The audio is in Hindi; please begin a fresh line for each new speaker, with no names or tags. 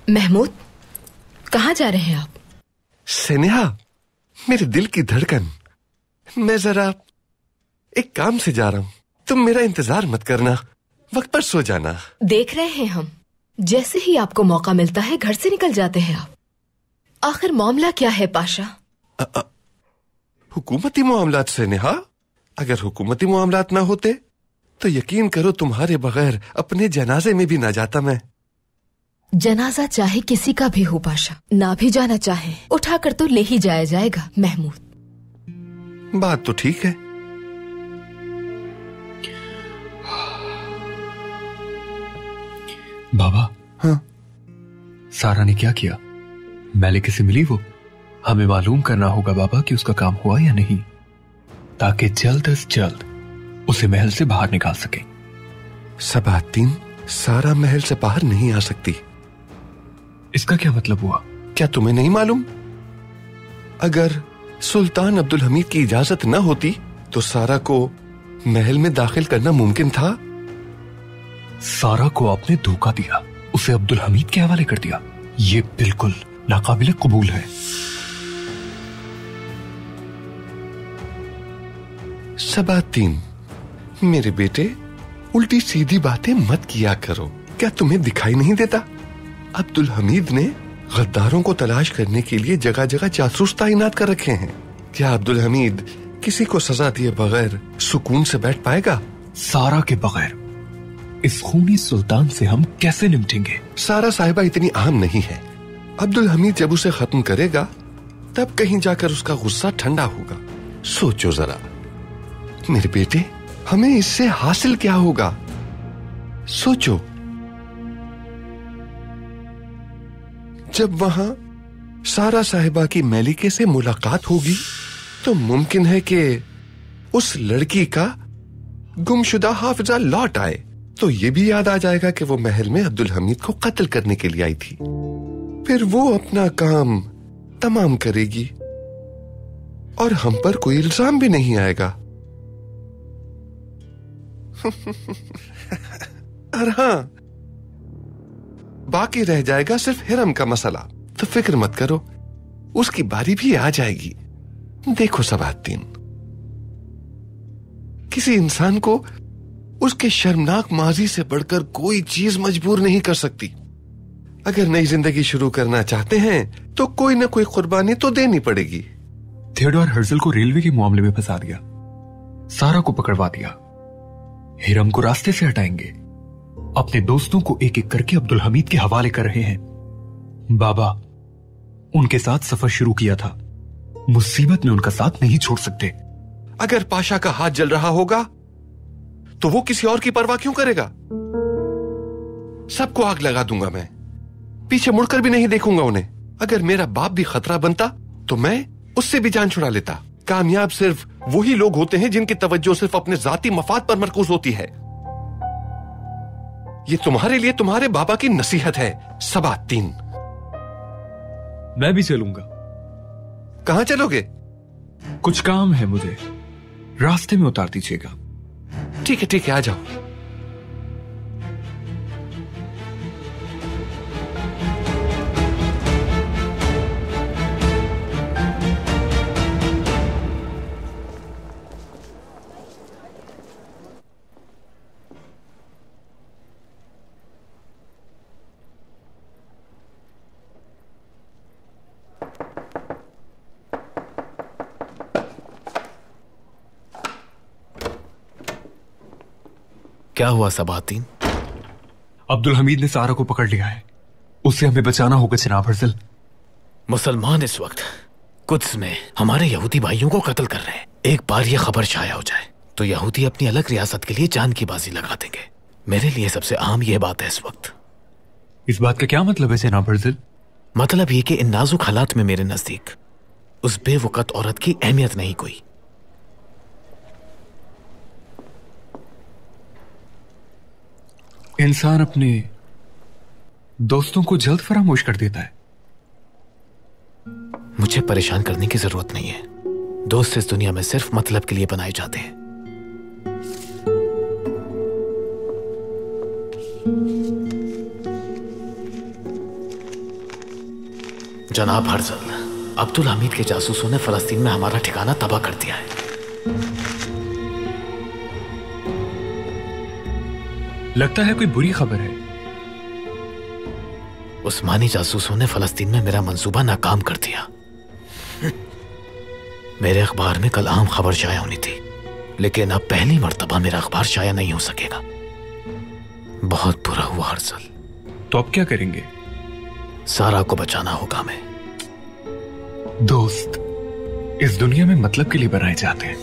महमूद, कहाँ जा रहे हैं आप?
सेनेहा, मेरे दिल की धड़कन, मैं जरा एक काम से जा रहा हूँ। तुम मेरा इंतजार मत करना, वक्त पर सो जाना।
देख रहे हैं हम, जैसे ही आपको मौका मिलता है घर से निकल जाते हैं आप। आखिर मामला क्या है पाशा?
हुकूमती मामलात सेनेहा। अगर हुकूमती मामलात ना होते तो यकीन करो तुम्हारे बगैर अपने जनाजे में भी ना जाता मैं।
जनाजा चाहे किसी का भी हो पाशा, ना भी जाना चाहे उठाकर तो ले ही जाया जाएगा महमूद।
बात तो ठीक है।
बाबा।
हाँ?
सारा ने क्या किया? मलिका से मिली वो? हमें मालूम करना होगा बाबा कि उसका काम हुआ या नहीं, ताकि जल्द से जल्द उसे महल से बाहर निकाल सके।
सबातीन, सारा महल से बाहर नहीं आ सकती।
इसका क्या मतलब हुआ?
क्या तुम्हें नहीं मालूम? अगर सुल्तान अब्दुल हमीद की इजाजत न होती तो सारा को महल में दाखिल करना मुमकिन था।
सारा को आपने धोखा दिया, उसे अब्दुल हमीद के हवाले कर दिया। ये बिल्कुल नाकाबिले कबूल है।
सबातीन, मेरे बेटे, उल्टी सीधी बातें मत किया करो। क्या तुम्हें दिखाई नहीं देता? अब्दुल हमीद ने गद्दारों को तलाश करने के लिए जगह जगह जासूस तैनात कर रखे हैं। क्या अब्दुल हमीद किसी को सजा दिए बगैर सुकून से बैठ पाएगा?
सारा के बगैर इस खूनी सुल्तान से हम कैसे निपटेंगे?
सारा साहिबा इतनी अहम नहीं है। अब्दुल हमीद जब उसे खत्म करेगा तब कहीं जाकर उसका गुस्सा ठंडा होगा। सोचो जरा मेरे बेटे, हमें इससे हासिल क्या होगा? सोचो, जब वहां सारा साहिबा की मलिका से मुलाकात होगी तो मुमकिन है कि उस लड़की का गुमशुदा हाफिजा लौट आए, तो ये भी याद आ जाएगा कि वो महल में अब्दुल हमीद को कत्ल करने के लिए आई थी। फिर वो अपना काम तमाम करेगी और हम पर कोई इल्जाम भी नहीं आएगा। और हाँ, बाकी रह जाएगा सिर्फ हिरम का मसला। तो फिक्र मत करो, उसकी बारी भी आ जाएगी। देखो सबातीन, किसी इंसान को उसके शर्मनाक माजी से बढ़कर कोई चीज मजबूर नहीं कर सकती। अगर नई जिंदगी शुरू करना चाहते हैं तो कोई ना कोई कुर्बानी तो देनी पड़ेगी।
थियोडोर हर्जल को रेलवे के मामले में फंसा दिया, सारा को पकड़वा दिया, हिरम को रास्ते से हटाएंगे, अपने दोस्तों को एक एक करके अब्दुल हमीद के हवाले कर रहे हैं। बाबा, उनके साथ सफर शुरू किया था, मुसीबत में उनका साथ नहीं छोड़ सकते।
अगर पाशा का हाथ जल रहा होगा तो वो किसी और की परवाह क्यों करेगा? सबको आग लगा दूंगा मैं, पीछे मुड़कर भी नहीं देखूंगा उन्हें। अगर मेरा बाप भी खतरा बनता तो मैं उससे भी जान छुड़ा लेता। कामयाब सिर्फ वही लोग होते हैं जिनकी तवज्जो सिर्फ अपने जाती मफाद पर मरकूज होती है। ये तुम्हारे लिए तुम्हारे बाबा की नसीहत है सबातीन।
मैं भी चलूंगा।
कहां चलोगे?
कुछ काम है मुझे, रास्ते में उतार दीजिएगा।
ठीक है, आ जाओ।
क्या हुआ सबातीन?
अब्दुल हमीद ने सारा को पकड़ लिया है, उससे हमें बचाना होगा जनाब हर्जल।
मुसलमान इस वक्त कुद्स में हमारे यहूदी भाइयों को कत्ल कर रहे हैं। एक बार ये खबर छाया हो जाए तो यहूदी अपनी अलग रियासत के लिए जान की बाजी लगा देंगे। मेरे लिए सबसे अहम यह बात है इस वक्त।
इस बात का क्या मतलब है जनाब हर्जल?
मतलब ये कि इन नाजुक हालात में मेरे नजदीक उस बेवकत औरत की अहमियत नहीं कोई।
इंसान अपने दोस्तों को जल्द फरामोश कर देता है।
मुझे परेशान करने की जरूरत नहीं है। दोस्त इस दुनिया में सिर्फ मतलब के लिए बनाए जाते हैं। जनाब हर्जल, अब्दुल हमीद के जासूसों ने फलस्तीन में हमारा ठिकाना तबाह कर दिया है।
लगता है कोई बुरी खबर है।
उस्मानी जासूसों ने फलस्तीन में मेरा मंसूबा नाकाम कर दिया। मेरे अखबार में कल अहम खबर शाया होनी थी, लेकिन अब पहली मर्तबा मेरा अखबार शाया नहीं हो सकेगा। बहुत बुरा हुआ हर्जल।
तो अब क्या करेंगे?
सारा को बचाना होगा हमें।
दोस्त इस दुनिया में मतलब के लिए बनाए जाते हैं।